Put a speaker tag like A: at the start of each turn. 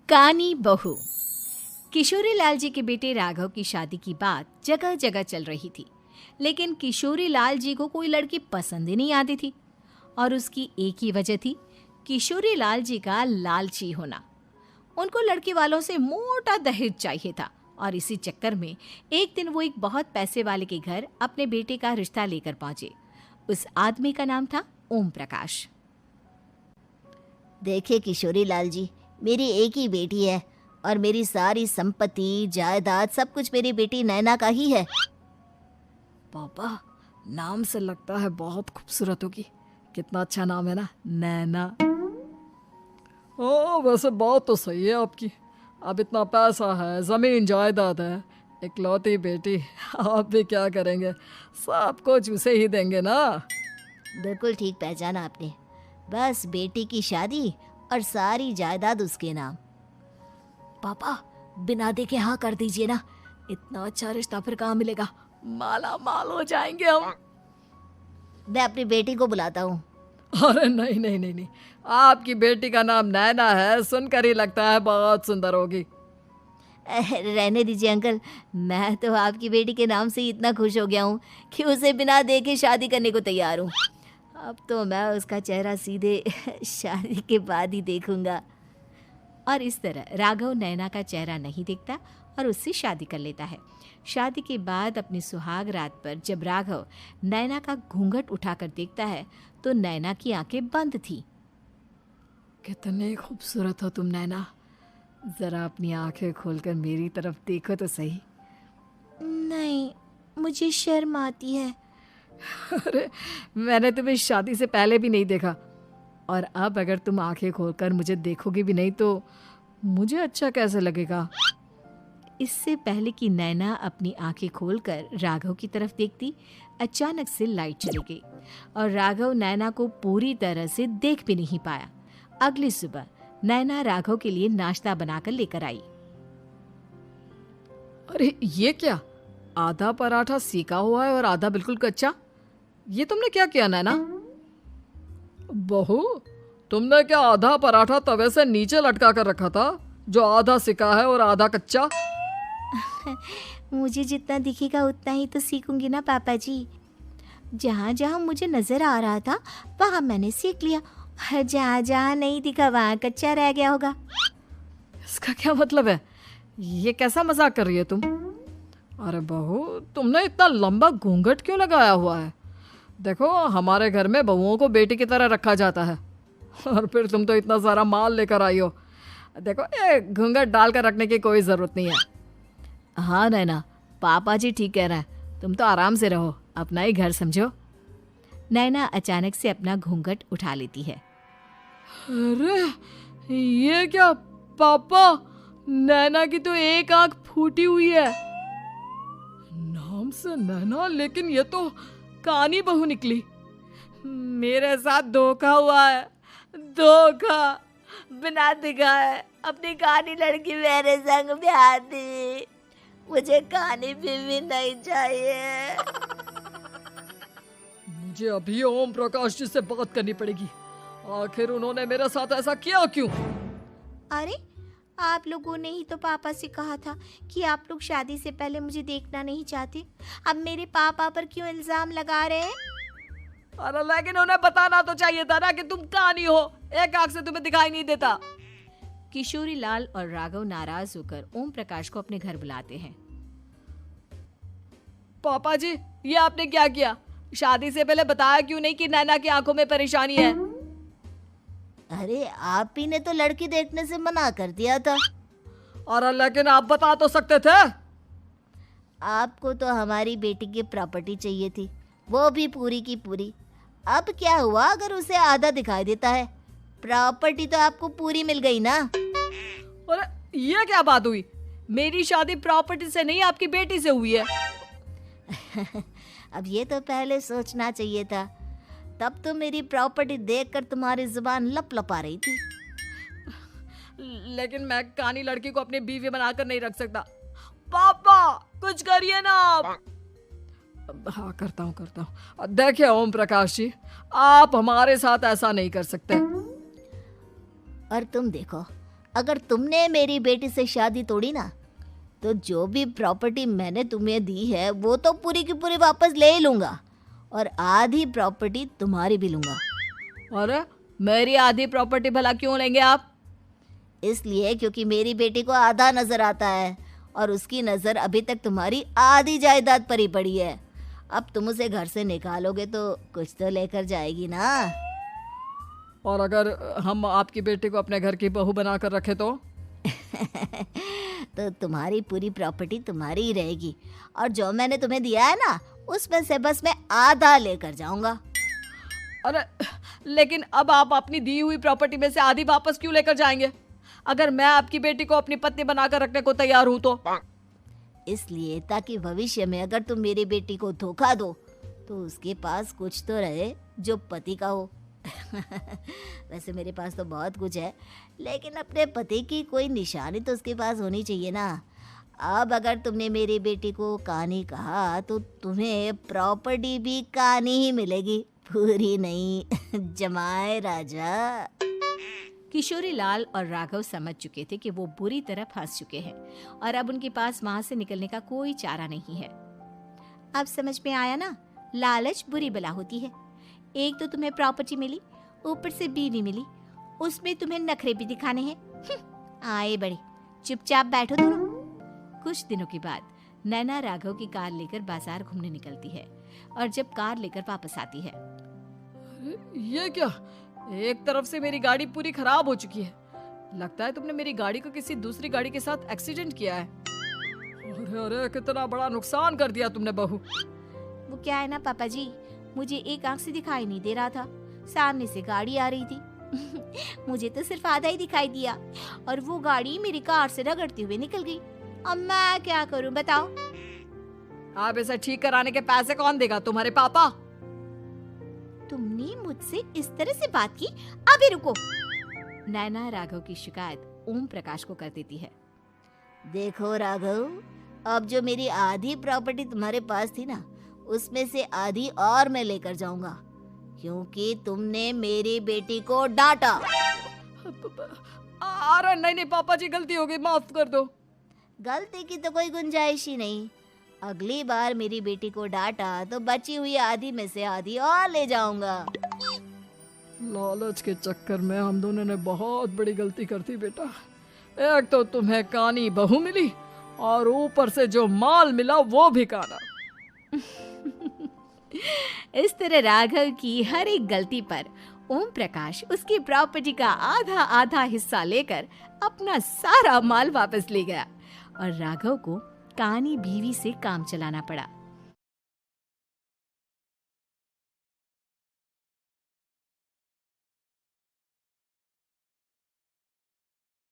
A: कानी बहू। किशोरी लाल जी के बेटे राघव की शादी की बात जगह जगह चल रही थी, लेकिन किशोरी लाल जी को कोई लड़की पसंद ही नहीं आती थी। और उसकी एक ही वजह थी, किशोरी लाल जी का लालची होना। उनको लड़की वालों से मोटा दहेज चाहिए था और इसी चक्कर में एक दिन वो एक बहुत पैसे वाले के घर अपने बेटे का रिश्ता लेकर पहुंचे। उस आदमी का नाम था ओम प्रकाश।
B: देखिए किशोरी लाल जी, मेरी एक ही बेटी है और मेरी सारी संपत्ति जायदाद सब कुछ मेरी बेटी नैना का ही है।
C: पापा, नाम से लगता है बहुत खूबसूरत होगी। कितना अच्छा नाम है ना, नैना। ओ, वैसे बात तो सही है आपकी। अब इतना पैसा है, जमीन जायदाद है, इकलौती बेटी, आप भी क्या करेंगे? सब कुछ उसे ही देंगे ना।
B: बिल्कुल ठीक पहचाना आपने। बस बेटी की शादी और सारी जायदाद उसके नाम।
C: पापा, बिना देखे हाँ कर दीजिए ना। इतना अच्छा रिश्ता फिर कहाँ मिलेगा? माला माल हो जाएंगे हम।
B: मैं अपनी बेटी को बुलाता हूँ।
C: अरे नहीं नहीं नहीं नहीं, आपकी बेटी का नाम नैना है, सुनकर ही लगता है बहुत सुंदर होगी।
B: रहने दीजिए अंकल, मैं तो आपकी बेटी के नाम से ही इतना खुश हो गया हूँ कि उसे बिना देखे शादी करने को तैयार हूँ। अब तो मैं उसका चेहरा सीधे शादी के बाद ही देखूंगा।
A: और इस तरह राघव नैना का चेहरा नहीं देखता और उससे शादी कर लेता है। शादी के बाद अपनी सुहाग रात पर जब राघव नैना का घूंघट उठाकर देखता है तो नैना की आंखें बंद थी।
C: कितने खूबसूरत हो तुम नैना, जरा अपनी आंखें खोलकर मेरी तरफ देखो तो सही।
B: नहीं, मुझे शर्म आती है।
C: अरे, मैंने तुम्हें शादी से पहले भी नहीं देखा, और अब अगर तुम आंखें खोलकर मुझे देखोगी भी नहीं तो मुझे अच्छा कैसे लगेगा?
A: इससे पहले कि नैना अपनी आंखें खोलकर राघव की तरफ देखती, अचानक से लाइट चली गई और राघव नैना को पूरी तरह से देख भी नहीं पाया। अगली सुबह नैना राघव के लिए नाश्ता बनाकर लेकर आई।
C: अरे ये क्या, आधा पराठा सेका हुआ है और आधा बिल्कुल कच्चा। ये तुमने क्या किया नैना? बहू, तुमने क्या आधा पराठा तवे से नीचे लटका कर रखा था, जो आधा सेका है और आधा कच्चा?
B: मुझे जितना दिखेगा उतना ही तो सीखूंगी ना पापा जी। जहाँ जहाँ मुझे नजर आ रहा था वहाँ मैंने सीख लिया, जहाँ जहाँ नहीं दिखा वहाँ कच्चा रह गया होगा।
C: इसका क्या मतलब है? ये कैसा मजाक कर रही है तुम? अरे बहू, तुमने इतना लंबा घूंघट क्यों लगाया हुआ है? देखो, हमारे घर में बहुओं को बेटी की तरह रखा जाता है, और फिर तुम तो इतना सारा माल लेकर आई हो। देखो, ये घूंघट डालकर रखने की कोई ज़रूरत नहीं है। हाँ नैना, पापा जी ठीक कह रहे हैं, तुम तो आराम से रहो, अपना ही घर समझो।
A: नैना अचानक से अपना घूंघट उठा लेती है।
C: अरे ये क्या पापा, नैना की तो एक आंख फूटी हुई है। नाम से नैना, लेकिन ये तो कानी बहू निकली। मेरे साथ धोखा हुआ है, धोखा।
B: बिना दिखाए अपनी कानी लड़की मेरे संग ब्याह दी। मुझे कानी बीवी नहीं चाहिए।
C: मुझे अभी ओम प्रकाश जी से बात करनी पड़ेगी। आखिर उन्होंने मेरे साथ ऐसा किया क्यों?
B: अरे, आप लोगों ने ही तो पापा से कहा था कि आप लोग शादी से पहले मुझे देखना नहीं चाहते। अब मेरे पापा पर क्यों इल्जाम लगा रहे हैं?
C: अरे लेकिन उन्हें बताना तो चाहिए था ना कि तुम कानी हो, एक आंख से तुम्हें दिखाई नहीं देता।
A: किशोरी लाल और राघव नाराज होकर ओम प्रकाश को अपने घर बुलाते हैं।
C: पापा जी, ये आपने क्या किया? शादी से पहले बताया क्यों नहीं कि नैना की आंखों में परेशानी है?
B: अरे, आप ही ने तो लड़की देखने से मना कर दिया था।
C: और लेकिन आप बता तो सकते थे।
B: आपको तो हमारी बेटी की प्रॉपर्टी चाहिए थी, वो भी पूरी की पूरी। अब क्या हुआ अगर उसे आधा दिखाई देता है? प्रॉपर्टी तो आपको पूरी मिल गई ना।
C: अरे ये क्या बात हुई? मेरी शादी प्रॉपर्टी से नहीं, आपकी बेटी से हुई है।
B: अब ये तो पहले सोचना चाहिए था, तब तो मेरी प्रॉपर्टी देखकर तुम्हारी जुबान लप लपा रही थी।
C: लेकिन मैं कानी लड़की को अपनी बीवी बनाकर नहीं रख सकता। पापा, कुछ करिए ना आप। हाँ, करता हूँ। देखिए ओम प्रकाश जी, आप हमारे साथ ऐसा नहीं कर सकते।
B: और तुम देखो, अगर तुमने मेरी बेटी से शादी तोड़ी ना, तो जो भी प्रॉपर्टी मैंने तुम्हें दी है वो तो पूरी की पूरी वापस ले ही लूँगा, और आधी प्रॉपर्टी तुम्हारी भी लूँगा।
C: अरे मेरी आधी प्रॉपर्टी भला क्यों लेंगे आप?
B: इसलिए क्योंकि मेरी बेटी को आधा नज़र आता है और उसकी नज़र अभी तक तुम्हारी आधी जायदाद पर ही पड़ी है। अब तुम उसे घर से निकालोगे तो कुछ तो लेकर जाएगी ना।
C: और अगर हम आपकी बेटी को अपने घर की बहू बना कर रखे तो?
B: तो तुम्हारी पूरी प्रॉपर्टी तुम्हारी ही रहेगी, और जो मैंने तुम्हें दिया है ना, उसमें से बस मैं आधा लेकर जाऊंगा।
C: अरे लेकिन अब आप अपनी दी हुई प्रॉपर्टी में से आधी वापस क्यों लेकर जाएंगे? अगर मैं आपकी बेटी को अपनी पत्नी बनाकर रखने को तैयार हूं तो?
B: इसलिए ताकि भविष्य में अगर तुम मेरी बेटी को धोखा दो तो उसके पास कुछ तो रहे जो पति का हो। वैसे मेरे पास तो बहुत कुछ है, लेकिन अपने पति की कोई निशानी तो उसके पास होनी चाहिए ना। अब अगर तुमने मेरी बेटी को कहानी कहा तो तुम्हें प्रॉपर्टी भी कहानी ही मिलेगी, पूरी नहीं। जमाए राजा।
A: किशोरी लाल और राघव समझ चुके थे कि वो बुरी तरह फंस चुके हैं और अब उनके पास वहां से निकलने का कोई चारा नहीं है। अब समझ में आया ना, लालच बुरी बला होती है। एक तो तुम्हें प्रॉपर्टी मिली, ऊपर से बीवी मिली, उसमें तुम्हें नखरे भी दिखाने हैं। आए बड़े, चुपचाप बैठो दोनों। कुछ दिनों के बाद नैना राघव की कार लेकर बाजार घूमने निकलती है और जब कार लेकर वापस आती है,
C: ये क्या? एक तरफ से मेरी गाड़ी पूरी खराब हो चुकी है। लगता है तुमने मेरी गाड़ी को किसी दूसरी गाड़ी के साथ एक्सीडेंट किया है। अरे अरे कितना बड़ा नुकसान कर दिया तुमने बहू।
A: वो क्या है ना पापा जी, मुझे एक आंख से दिखाई नहीं दे रहा था, सामने से गाड़ी आ रही थी। मुझे तो सिर्फ आधा ही दिखाई दिया और वो गाड़ी मेरी कार से रगड़ते हुए निकल गई। अब मैं क्या करूं बताओ?
C: आप इसे ठीक कराने के पैसे कौन देगा? तुम्हारे पापा।
A: तुमने मुझसे इस तरह से बात की? अभी रुको। नैना राघव की शिकायत ओम प्रकाश को कर देती है।
B: देखो राघव, अब जो मेरी आधी प्रॉपर्टी तुम्हारे पास थी ना, उसमें से आधी और मैं लेकर जाऊंगा, क्योंकि तुमने मेरी बेटी को डांटा।
C: अरे नहीं नहीं पापा जी, गलती हो गई, माफ कर दो।
B: गलती की तो कोई गुंजाइश ही नहीं। अगली बार मेरी बेटी को डांटा तो बची हुई आधी में से आधी और ले जाऊंगा।
C: लालच के चक्कर में हम दोनों ने बहुत बड़ी गलती कर दी बेटा। एक तो तुम्हें कानी बहू मिली और ऊपर से जो माल मिला वो भी काना।
A: इस तरह राघव की हर एक गलती पर ओम प्रकाश उसकी प्रॉपर्टी का आधा आधा हिस्सा लेकर अपना सारा माल वापस ले गया और राघव को कानी बीवी से काम चलाना पड़ा।